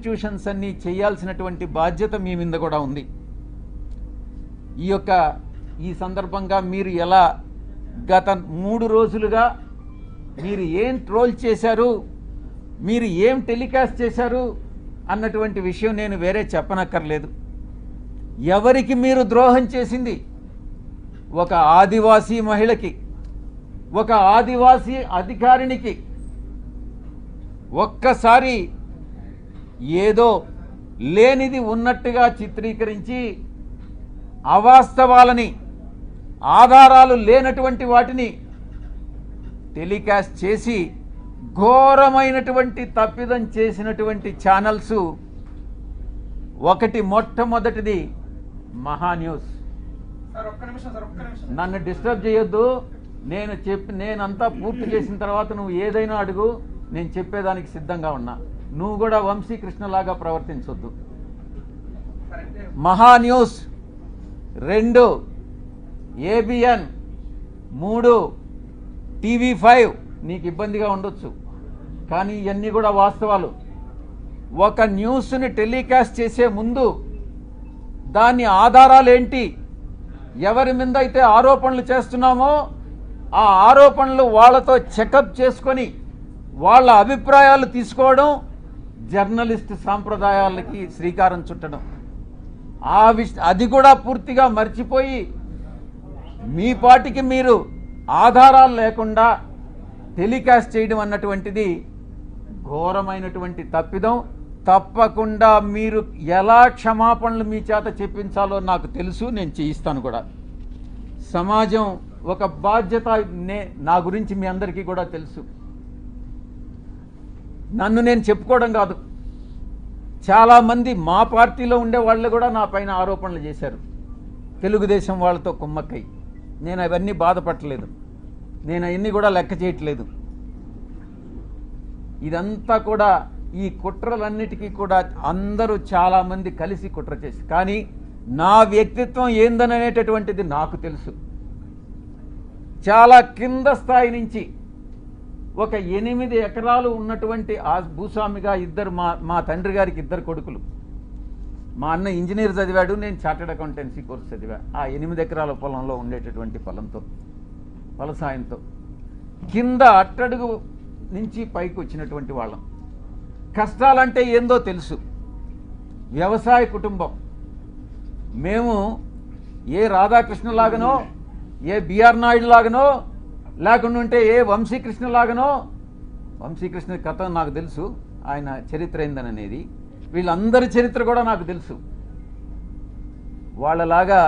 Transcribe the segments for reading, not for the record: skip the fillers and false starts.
Prosecutions అన్నీ చేయాల్సినటువంటి బాధ్యత మీ మీద కూడా ఉంది. ఈ సందర్భంగా మీరు ఎలా గత 3 రోజులుగా మీరు ఏం ట్రోల్ చేశారు, మీరు ఏం టెలికాస్ట్ చేశారు అన్నటువంటి విషయం నేను వేరే చెప్పనక్కర్లేదు. ఎవరికి మీరు ద్రోహం చేసింది? ఒక ఆదివాసీ మహిళకి, ఒక ఆదివాసీ అధికారినికి ఒక్కసారి ఏదో లేనిది ఉన్నట్టుగా చిత్రీకరించి అవాస్తవాలని, ఆధారాలు లేనటువంటి వాటిని టెలికాస్ట్ చేసి ఘోరమైనటువంటి తప్పిదం చేసినటువంటి ఛానల్స్ మొట్టమొదటిది మహాన్యూస్. నన్ను డిస్టర్బ్ చేయొద్దు. నేనంతా పూర్తి చేసిన తర్వాత నువ్వు ఏదైనా అడుగు, నేను చెప్పేదానికి సిద్ధంగా ఉన్నా. నువ్వు కూడా వంశీకృష్ణలాగా ప్రవర్తించొద్దు. మహాన్యూస్ 2, ABN 3, TV5 నీకు ఇబ్బందిగా ఉండొచ్చు, కానీ ఇవన్నీ కూడా వాస్తవాలు. ఒక న్యూస్ని టెలికాస్ట్ చేసే ముందు దాని ఆధారాలు ఏంటి, ఎవరి మీద అయితే ఆరోపణలు చేస్తున్నామో ఆ ఆరోపణలు వాళ్ళతో చెకప్ చేసుకొని వాళ్ళ అభిప్రాయాలు తీసుకోవడం జర్నలిస్ట్ సాంప్రదాయాలకి శ్రీకారం చుట్టడం. అది కూడా పూర్తిగా మర్చిపోయి మీ పాటికి మీరు ఆధారాలు లేకుండా టెలికాస్ట్ చేయడం అన్నటువంటిది ఘోరమైనటువంటి తప్పిదం. తప్పకుండా మీరు ఎలా క్షమాపణలు మీ చేత చెప్పించాలో నాకు తెలుసు, నేను చేయిస్తాను కూడా. సమాజం ఒక బాధ్యత, నా గురించి మీ అందరికీ కూడా తెలుసు. నన్ను నేను చెప్పుకోవడం కాదు, చాలామంది మా పార్టీలో ఉండే వాళ్ళు కూడా నా పైన ఆరోపణలు చేశారు, తెలుగుదేశం వాళ్ళతో కుమ్మక్కై. నేను అవన్నీ బాధపడలేదు, నేను అవన్నీ కూడా లెక్క చేయట్లేదు. ఇదంతా కూడా ఈ కుట్రలన్నిటికీ కూడా అందరూ చాలామంది కలిసి కుట్ర చేసి, కానీ నా వ్యక్తిత్వం ఏందనేటటువంటిది నాకు తెలుసు. చాలా కింద స్థాయి నుంచి ఒక 8 ఎకరాలు ఉన్నటువంటి ఆ భూస్వామిగా మా తండ్రి గారికి 2 కొడుకులు. మా అన్న ఇంజనీర్ చదివాడు, నేను చార్టెడ్ అకౌంటెన్సీ కోర్స్ చదివా. ఆ 8 ఎకరాల పొలంలో ఉండేటటువంటి ఫలసాయంతో కింద అట్టడుగు నుంచి పైకి వచ్చినటువంటి వాళ్ళం. కష్టాలంటే ఏందో తెలుసు. వ్యవసాయ కుటుంబం మేము. ఏ రాధాకృష్ణలాగనో, ఏ బిఆర్ నాయుడు లాగనో, లేకుంటే ఏ వంశీకృష్ణలాగనో. వంశీకృష్ణ కథ నాకు తెలుసు, ఆయన చరిత్ర ఏందనేది. వీళ్ళందరి చరిత్ర కూడా నాకు తెలుసు. వాళ్ళలాగా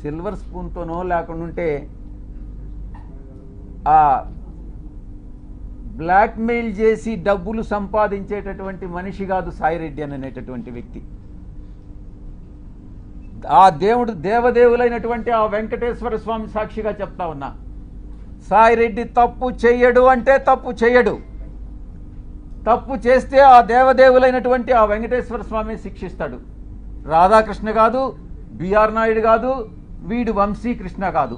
సిల్వర్ స్పూన్తోనో లేకుంటే ఆ బ్లాక్మెయిల్ చేసి డబ్బులు సంపాదించేటటువంటి మనిషి కాదు సాయిరెడ్డి అనేటటువంటి వ్యక్తి. ఆ దేవదేవులైనటువంటి ఆ వెంకటేశ్వర స్వామి సాక్షిగా చెప్తా ఉన్నా, సాయిరెడ్డి తప్పు చెయ్యడు అంటే తప్పు చెయ్యడు. తప్పు చేస్తే ఆ దేవదేవులైనటువంటి ఆ వెంకటేశ్వర స్వామి శిక్షిస్తాడు. రాధాకృష్ణ కాదు, బిఆర్ నాయుడు కాదు, వీడు వంశీకృష్ణ కాదు.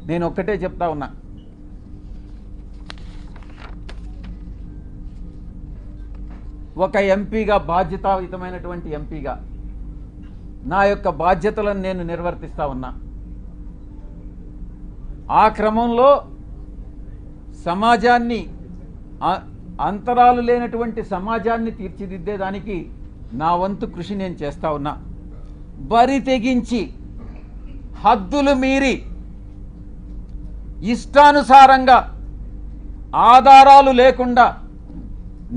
నేను ఒక్కటే చెప్తా ఉన్నా, ఒక ఎంపీగా, బాధ్యతాయుతమైనటువంటి ఎంపీగా నా యొక్క బాధ్యతలను నేను నిర్వర్తిస్తా ఉన్నా. ఆ క్రమంలో సమాజాన్ని, అంతరాలు లేనటువంటి సమాజాన్ని తీర్చిదిద్దేదానికి నా వంతు కృషి నేను చేస్తా ఉన్నా. బరి తెగించి హద్దులు మీరి ఇష్టానుసారంగా ఆధారాలు లేకుండా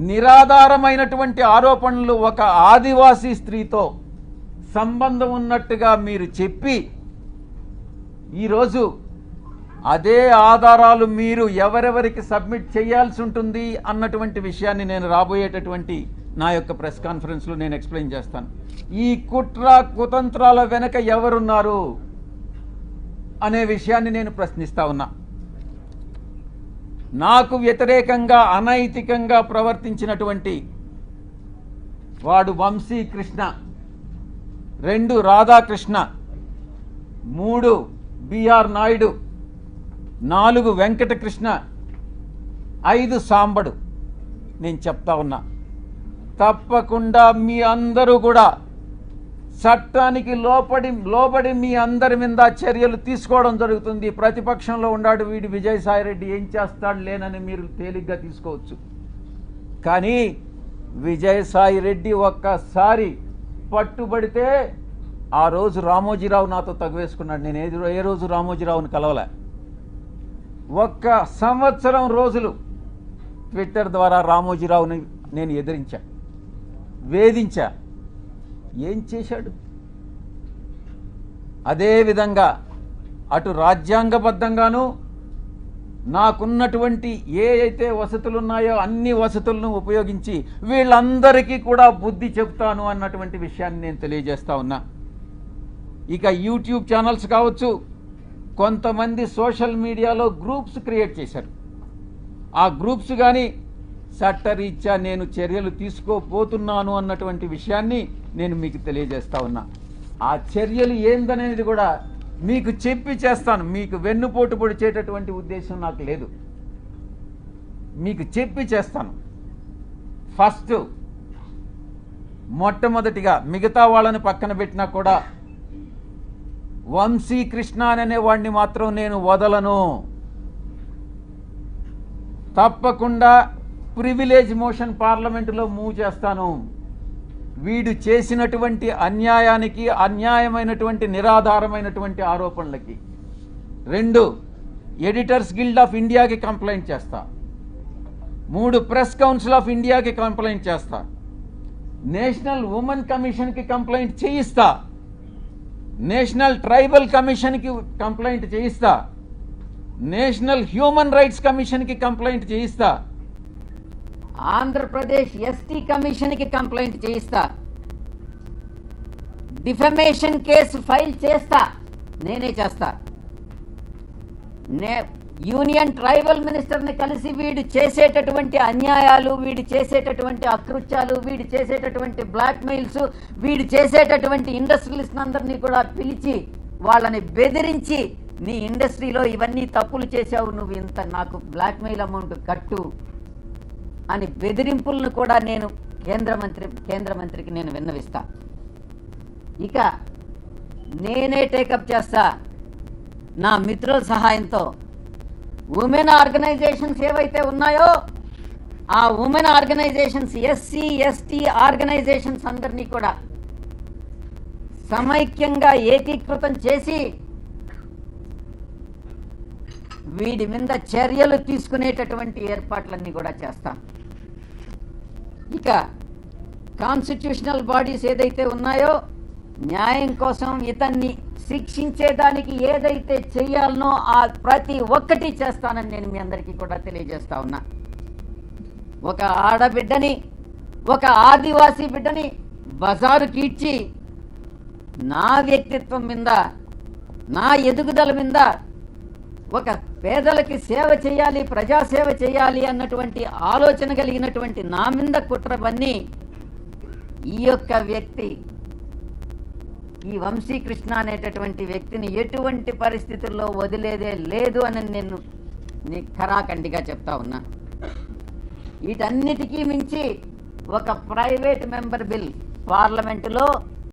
నిరాధారమైనటువంటి ఆరోపణలు ఒక ఆదివాసీ స్త్రీతో సంబంధం ఉన్నట్టుగా మీరు చెప్పి ఈరోజు అదే ఆధారాలు మీరు ఎవరెవరికి సబ్మిట్ చేయాల్సి ఉంటుంది అన్నటువంటి విషయాన్ని నేను రాబోయేటటువంటి నా యొక్క ప్రెస్ కాన్ఫరెన్స్లో నేను ఎక్స్ప్లెయిన్ చేస్తాను. ఈ కుట్ర కుతంత్రాల వెనక ఎవరున్నారు అనే విషయాన్ని నేను ప్రశ్నిస్తా ఉన్నా. నాకు వ్యతిరేకంగా అనైతికంగా ప్రవర్తించినటువంటి వాడు వంశీకృష్ణ, 2 రాధాకృష్ణ, 3 బిఆర్ నాయుడు, 4 వెంకటకృష్ణ, 5 సాంబడు. నేను చెప్తా ఉన్నా. తప్పకుండా మీ అందరూ కూడా చట్టానికి లోబడి మీ అందరి మీద చర్యలు తీసుకోవడం జరుగుతుంది. ప్రతిపక్షంలో ఉన్నాడు వీడు విజయసాయిరెడ్డి ఏం చేస్తాడు లేనని మీరు తేలిగ్గా తీసుకోవచ్చు. కానీ విజయసాయిరెడ్డి ఒక్కసారి పట్టుబడితే ఆ రోజు రామోజీరావు నాతో తగువేసుకున్నాడు. నేను ఏ రోజు రామోజీరావుని కలవలే. 1 సంవత్సరం రోజులు ట్విట్టర్ ద్వారా రామోజీరావుని నేను ఎదిరించా, వేధించా. ఏం చేశాడు? అదేవిధంగా అటు రాజ్యాంగబద్ధంగాను నాకున్నటువంటి ఏ అయితే వసతులు ఉన్నాయో అన్ని వసతులను ఉపయోగించి వీళ్ళందరికీ కూడా బుద్ధి చెప్తాను అన్నటువంటి విషయాన్ని నేను తెలియజేస్తా ఉన్నా. ఇక యూట్యూబ్ ఛానల్స్ కావచ్చు, కొంతమంది సోషల్ మీడియాలో గ్రూప్స్ క్రియేట్ చేశారు. ఆ గ్రూప్స్ కానీ చట్టరీత్యా నేను చర్యలు తీసుకోబోతున్నాను అన్నటువంటి విషయాన్ని నేను మీకు తెలియజేస్తా ఉన్నా. ఆ చర్యలు ఏందనేది కూడా మీకు చెప్పి చేస్తాను. మీకు వెన్నుపోటు పొడిచేటటువంటి ఉద్దేశం నాకు లేదు. మీకు చెప్పి చేస్తాను. ఫస్ట్ మొట్టమొదటిగా మిగతా వాళ్ళని పక్కన పెట్టినా కూడా వంశీకృష్ణ అనే వాడిని మాత్రం నేను వదలను. తప్పకుండా ప్రివిలేజ్ మోషన్ పార్లమెంటులో మూవ్ చేస్తాను. వీడు చేసినటువంటి అన్యాయానికి, అన్యాయమైనటువంటి నిరాధారమైనటువంటి ఆరోపణలకి. 2, ఎడిటర్స్ గిల్డ్ ఆఫ్ ఇండియాకి కంప్లైంట్ చేస్తా. 3, ప్రెస్ కౌన్సిల్ ఆఫ్ ఇండియాకి కంప్లైంట్ చేస్తా. నేషనల్ ఉమెన్ కమిషన్కి కంప్లైంట్ చేయిస్తా. నేషనల్ ట్రైబల్ కమిషన్కి కంప్లైంట్ చేయిస్తా. నేషనల్ హ్యూమన్ రైట్స్ కమిషన్కి కంప్లైంట్ చేయిస్తా. ఆంధ్రప్రదేశ్ ఎస్టీ కమిషన్కి కంప్లైంట్ చేయిస్తా. డిఫమేషన్ కేసు ఫైల్ చేస్తా. నేనే చేస్తా. యూనియన్ ట్రైబల్ మినిస్టర్ని కలిసి వీడు చేసేటటువంటి అన్యాయాలు, వీడు చేసేటటువంటి అకృత్యాలు, వీడు చేసేటటువంటి బ్లాక్మెయిల్స్, వీడు చేసేటటువంటి ఇండస్ట్రియలిస్ట్ అందరినీ కూడా పిలిచి వాళ్ళని బెదిరించి నీ ఇండస్ట్రీలో ఇవన్నీ తప్పులు చేశావు, నువ్వు ఇంత నాకు బ్లాక్మెయిల్ అమౌంట్ కట్టు అని బెదిరింపులను కూడా నేను కేంద్ర మంత్రికి నేను విన్నవిస్తా. ఇక నేనే టేకప్ చేస్తా నా మిత్రుల సహాయంతో. ఉమెన్ ఆర్గనైజేషన్స్ ఏవైతే ఉన్నాయో ఆ women organisations, SC ST organisations అందరినీ కూడా సమైక్యంగా ఏకీకృతం చేసి వీడి మీద చర్యలు తీసుకునేటటువంటి ఏర్పాట్లన్నీ కూడా చేస్తాం. ఇక కాన్స్టిట్యూషనల్ బాడీస్ ఏదైతే ఉన్నాయో న్యాయం కోసం ఇతన్ని శిక్షించేదానికి ఏదైతే చేయాలనో ఆ ప్రతి ఒక్కటి చేస్తానని నేను మీ అందరికీ కూడా తెలియజేస్తా ఉన్నా. ఒక ఆడబిడ్డని, ఒక ఆదివాసీ బిడ్డని బజారుకి ఇచ్చి నా వ్యక్తిత్వం మీద, నా ఎదుగుదల మీద, ఒక పేదలకి సేవ చేయాలి, ప్రజాసేవ చేయాలి అన్నటువంటి ఆలోచన కలిగినటువంటి నా మీద కుట్రవన్నీ ఈ యొక్క వ్యక్తి, ఈ వంశీకృష్ణ అనేటటువంటి వ్యక్తిని ఎటువంటి పరిస్థితుల్లో వదిలేదే లేదు అని నేను ఖరాఖండిగా చెప్తా ఉన్నా. వీటన్నిటికీ మించి ఒక ప్రైవేట్ మెంబర్ బిల్ పార్లమెంటులో